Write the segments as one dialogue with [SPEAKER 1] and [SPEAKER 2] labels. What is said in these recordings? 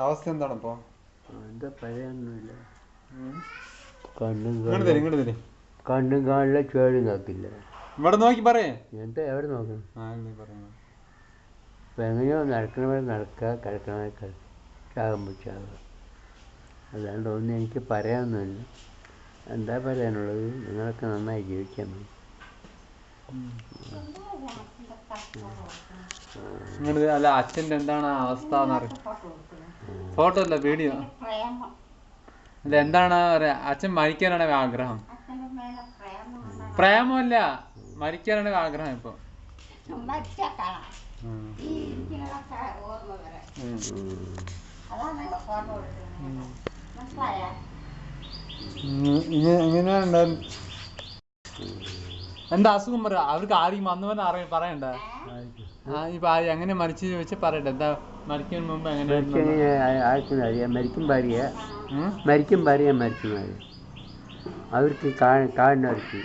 [SPEAKER 1] അവസ്ഥ എന്താണ് ഇപ്പൊ?
[SPEAKER 2] എന്താ പറയാനൊന്നുമില്ല.
[SPEAKER 1] കണ്ണും
[SPEAKER 2] കാണില്ല, ചേടും കാക്കില്ല.
[SPEAKER 1] ഇവിടെ നോക്കി പറയേ.
[SPEAKER 2] എന്താ എവിടെ നോക്കണം? അപ്പം എങ്ങനെയോ നടക്കണവരെ നടക്കുക, കിടക്കണവരെ കിടക്കുക, ചാകുമ്പോൾ ചാകുക. അല്ലാണ്ട് ഒന്നും എനിക്ക് പറയാനൊന്നുമില്ല. എന്താ പറയാനുള്ളത്? നിങ്ങളൊക്കെ നന്നായി ജീവിക്കാൻ മതി.
[SPEAKER 1] അല്ല അച്ഛൻ്റെ എന്താണ് അവസ്ഥ എന്നറിയാം. ഫോട്ടോ അല്ല വീഡിയോ. അല്ല എന്താണ് പറയാ, അച്ഛൻ മരിക്കാനാണ് ആഗ്രഹം. പ്രേമല്ല, മരിക്കാനാണ് ആഗ്രഹം ഇപ്പൊ. ഇങ്ങനെ എന്താ അസുഖം പറയാ, അവർക്ക് ആരെയും വന്നവൻ പറയണ്ട. ഇപ്പൊ എങ്ങനെ മരിച്ചു ചോദിച്ചാ പറയട്ടെ. എന്താ മരിക്കുന്ന മുമ്പ് എങ്ങനെ
[SPEAKER 2] ആർക്കും അറിയാം. മരിക്കും പറയാൻ മരിച്ചു അവർക്ക് കാണുന്നവർക്ക്.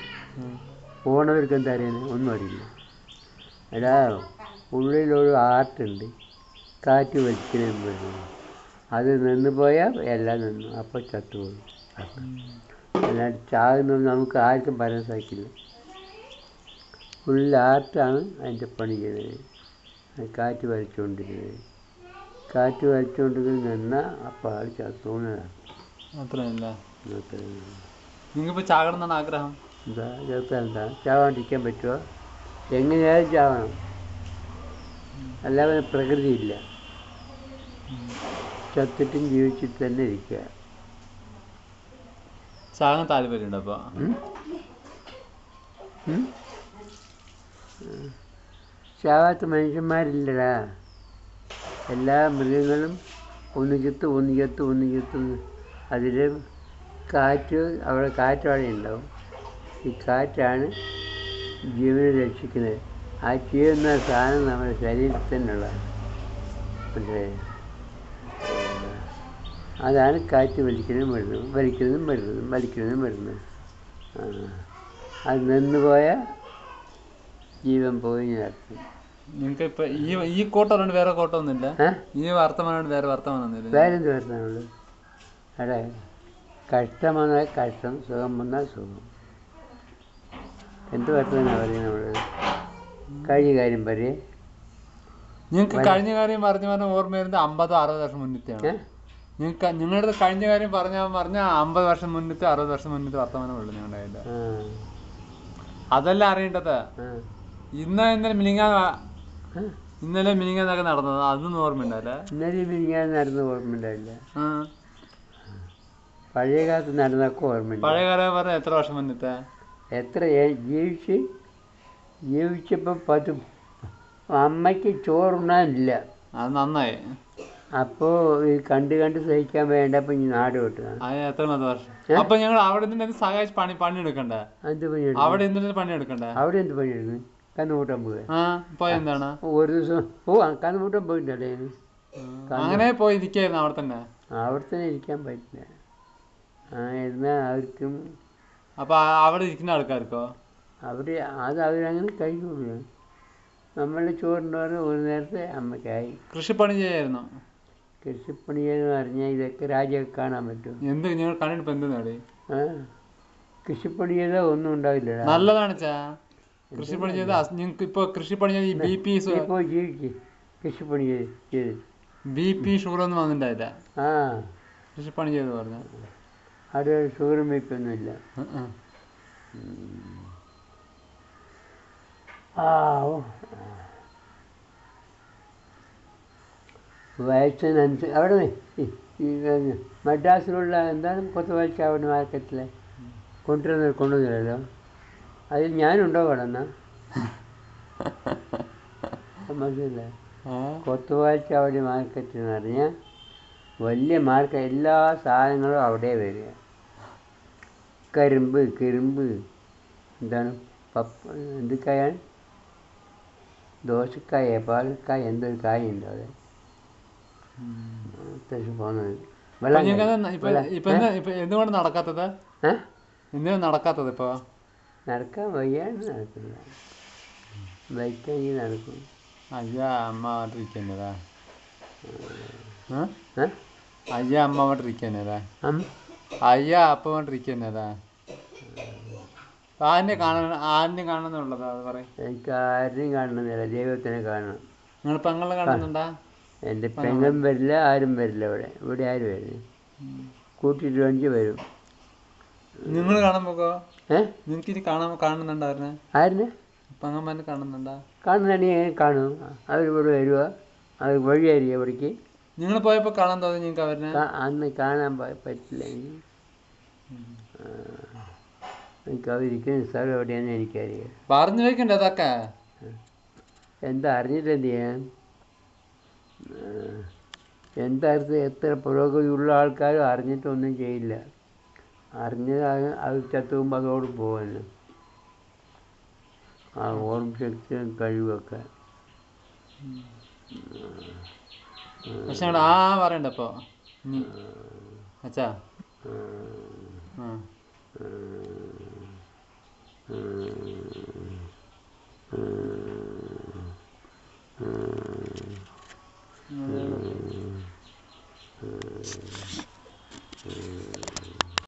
[SPEAKER 2] പോണവർക്ക് എന്താ അറിയുന്നത്? ഒന്നും അറിയില്ല. എടാ, ഉള്ളിലൊരു ആർട്ടുണ്ട്, കാറ്റ് വലിക്കുന്നതും വരുന്നു. അത് നിന്ന് പോയാൽ എല്ലാം നിന്നു, അപ്പോൾ ചത്തുപോയി. അല്ലാണ്ട് ചാകുന്നത് നമുക്ക് ആർക്കും പറയാൻ സാധിക്കില്ല. ഉള്ളിൽ ആർട്ടാണ് അതിൻ്റെ പണി ചെയ്യുന്നത്. കാറ്റ് വലിച്ചുകൊണ്ടിരിക്കുന്നത്. കാറ്റ് വലിച്ചുകൊണ്ടിരിക്കുന്നത് നിന്നാൽ അപ്പോൾ ആൾ ചത്തുപോകുന്നതാണ്.
[SPEAKER 1] നിങ്ങൾക്ക് ചാകണമെന്നാണ് ആഗ്രഹം?
[SPEAKER 2] എന്താ ചിലപ്പോൾ എന്താ ചാവാണ്ടിരിക്കാൻ പറ്റുമോ? എങ്ങനെയായാലും ചാവണം, അല്ലാതെ പ്രകൃതിയില്ല. ചത്തിട്ടും ജീവിച്ചിട്ട് തന്നെ ഇരിക്കുക.
[SPEAKER 1] ചാകാൻ താല്പര്യമുണ്ട് അപ്പോൾ?
[SPEAKER 2] ചാവാത്ത മനുഷ്യന്മാരില്ലടാ. എല്ലാ മൃഗങ്ങളും ഒന്ന് ചത്തും. അതിൽ അവിടെ കാറ്റവിടെ ഉണ്ടാവും. ഈ കാറ്റാണ് ജീവനെ രക്ഷിക്കുന്നത്. ആ ചെയ്യുന്ന സാധനം നമ്മുടെ ശരീരത്തിൽ തന്നെയുള്ളതാണ്. പക്ഷേ അതാണ് കാറ്റ് വലിക്കുന്നതും വരുന്നതും. അത് നിന്ന് പോയാൽ ജീവൻ പോയി നടത്തും.
[SPEAKER 1] നിങ്ങൾക്ക് ഇപ്പൊ ഈ കോട്ടം അല്ലാണ്ട് വേറെ കോട്ടം ഒന്നുമില്ല? ഈ വർത്തമാനം വേറെ വർത്തമാനമൊന്നുമില്ല?
[SPEAKER 2] വേറെന്ത് വർത്തമാനമുള്ളൂ? അതെ, കഷ്ടം വന്നാൽ കഷ്ടം, സുഖം വന്നാൽ സുഖം. എന്ത് വർത്തമാനാണ് പറയുന്നത് നമ്മൾ? കഴിഞ്ഞ കാര്യം പറയേ.
[SPEAKER 1] നിങ്ങൾക്ക് കഴിഞ്ഞ കാര്യം പറഞ്ഞ ഓർമ്മ വരുന്നത് 50-60 വർഷം മുന്നത്തെയാണ്. നിങ്ങളുടെ കഴിഞ്ഞ കാര്യം പറഞ്ഞ 50 വർഷം മുന്നത്തെ 60 വർഷം മുന്നത്തെ വർത്തമാനമുള്ളൂ ഞങ്ങളുടെ കയ്യിൽ. അതല്ല അറിയേണ്ടത്. ഇന്നലെ മിനിങ്ങാന്നൊക്കെ നടന്നത് അതൊന്നും ഓർമ്മയുണ്ടല്ല?
[SPEAKER 2] ഇന്നലെ മിനിങ്ങാന്ന് നടന്നത് ഓർമ്മയുണ്ടായില്ല. പഴയ കാലത്ത് നടന്നൊക്കെ ഓർമ്മയുണ്ട്.
[SPEAKER 1] പഴയ കാലം പറഞ്ഞാൽ എത്ര വർഷം മുന്നത്തെ?
[SPEAKER 2] എത്ര ജീവിച്ചപ്പോൾ അമ്മയ്ക്ക് ചോറുണ്ണാനില്ല.
[SPEAKER 1] അത് നന്നായി.
[SPEAKER 2] അപ്പോൾ ഈ കണ്ട് സഹിക്കാൻ വേണ്ടപ്പോൾ ഈ നാട് വിട്ടു.
[SPEAKER 1] എത്ര വർഷം? അപ്പൊ ഞങ്ങൾ അവിടെ നിന്ന് സഹായിച്ച് പണിയെടുക്കണ്ടേ?
[SPEAKER 2] എന്ത് പണിയെടുക്കും?
[SPEAKER 1] അവിടെ എന്ത് പണിയെടുക്കണ്ടേ?
[SPEAKER 2] അവിടെ എന്ത് പണിയെടുക്കും? കന്നുകൂട്ടാൻ
[SPEAKER 1] പോയെന്താണ്?
[SPEAKER 2] ഒരു ദിവസം കന്നുകൂട്ടാൻ പോയിട്ടല്ലേ?
[SPEAKER 1] അങ്ങനെ പോയി ഇരിക്കായിരുന്നു അവിടെ തന്നെ.
[SPEAKER 2] അവിടെ തന്നെ ഇരിക്കാൻ പറ്റില്ല. എന്നാൽ അവർക്കും.
[SPEAKER 1] അപ്പൊ അവിടെ ഇരിക്കുന്ന ആൾക്കാർക്കോ?
[SPEAKER 2] അവരങ്ങനെ കഴിക്കുള്ളൂ. നമ്മളുടെ ചോറിൻ്റെ പറഞ്ഞാൽ ഒരു നേരത്തെ അമ്മയ്ക്കായി.
[SPEAKER 1] കൃഷിപ്പണി ചെയ്യായിരുന്നു.
[SPEAKER 2] കൃഷിപ്പണി ചെയ്യുന്ന പറഞ്ഞാൽ ഇതൊക്കെ രാജ്യമൊക്കെ കാണാൻ പറ്റും.
[SPEAKER 1] എന്ത് നിങ്ങൾ കണ്ടിട്ട് എന്ത് നേടി?
[SPEAKER 2] കൃഷിപ്പണി ചെയ്താൽ ഒന്നും ഉണ്ടാവില്ല.
[SPEAKER 1] നല്ലതാണ് കൃഷിപ്പണി ചെയ്താൽ. നിങ്ങൾക്ക് ഇപ്പോൾ കൃഷിപ്പണി ചെയ്ത് BP
[SPEAKER 2] ഇപ്പോൾ ജീവിച്ച് കൃഷിപ്പണി ചെയ്ത്
[SPEAKER 1] BP ഷുഗറൊന്നും വന്നിട്ടുണ്ടായില്ല. കൃഷിപ്പണി ചെയ്ത് പറഞ്ഞ
[SPEAKER 2] അവിടെ ഷുഗറും BP ഒന്നുമില്ല. വയസ്സിനനുസരിച്ച് അവിടെ മദ്രാസിലുള്ള എന്താണ് കൊത്തവാഴ്ച അവിടെ മാർക്കറ്റിലെ കൊണ്ടുവന്നില്ലല്ലോ. അതിൽ ഞാനുണ്ടോ കടന്ന? മനസ്സിലായി. കൊത്തുവാഴ്ച അവിടെ മാർക്കറ്റ് എന്ന് പറഞ്ഞാൽ വലിയ മാർക്കറ്റ്. എല്ലാ സാധനങ്ങളും അവിടെ വരിക. കരിമ്പ് എന്താണ് എന്തൊക്കെയാണ്? ദോശക്കായ, പാലക്കായ, എന്തൊരു കായുണ്ടോ അവിടെ അത്യാവശ്യം പോകുന്നത്.
[SPEAKER 1] എന്തുകൊണ്ട് നടക്കാത്തത്? എന്തിനാ നടക്കാത്തത്? ഇപ്പോൾ
[SPEAKER 2] നടക്കാൻ വയ്യാണ് നടക്കില്ല. ബൈക്കെങ്കിൽ നടക്കും.
[SPEAKER 1] അയ്യാ അമ്മ ഇരിക്കുന്നതാ.
[SPEAKER 2] ഏ
[SPEAKER 1] അയ്യ അമ്മ കൊണ്ടിരിക്കുന്നതാ
[SPEAKER 2] അമ്മ
[SPEAKER 1] അയ്യ അപ്പ കൊണ്ടിരിക്കുന്നതാ ആദ്യം കാണുന്നുള്ളതാ അത് പറയും.
[SPEAKER 2] എനിക്ക് ആരെയും കാണുന്നില്ല, ദൈവത്തിനെ കാണണം.
[SPEAKER 1] നിങ്ങൾ പെങ്ങളെ കാണുന്നുണ്ടാ?
[SPEAKER 2] എൻ്റെ പെങ്ങളും വരില്ല, ആരും വരില്ല. ഇവിടെ ആരും വരില്ല. കൂട്ടിയിട്ട് 5 വരും.
[SPEAKER 1] നിങ്ങൾ കാണാൻ പോകോ? നിങ്ങൾക്ക് ഇനി കാണുന്നുണ്ടായിരുന്നെ?
[SPEAKER 2] ആരിനെ
[SPEAKER 1] പെങ്ങന്മാരെ കാണുന്നുണ്ടാ?
[SPEAKER 2] കാണുന്നുണ്ടെങ്കിൽ കാണും. അവരിവിടെ വരിക, അത് വഴിയായിരിക്കും ഇവിടേക്ക്.
[SPEAKER 1] നിങ്ങൾ പോയപ്പോ കാണാൻ തോന്നി നിങ്ങൾക്ക് അവരെ?
[SPEAKER 2] അന്ന് കാണാൻ പറ്റില്ല. എനിക്ക് അവരിക്കുന്ന സ്ഥലം എവിടെയാണെന്ന് എനിക്കറിയാം.
[SPEAKER 1] പറഞ്ഞു വെക്കണ്ടേ അതൊക്കെ?
[SPEAKER 2] എന്താ അറിഞ്ഞിട്ട് എന്ത് ചെയ്യാൻ? എന്തായിരുന്നു എത്ര പുരോഗതിയുള്ള ആൾക്കാരും അറിഞ്ഞിട്ടൊന്നും ചെയ്യില്ല. അറിഞ്ഞത് അത് ചത്തുമ്പോൾ അതോട് പോകുമല്ലോ, ആ ഓർമ്മ ശക്തിയും കഴിവൊക്കെ.
[SPEAKER 1] പക്ഷെ പറയണ്ടപ്പോ അച്ഛാ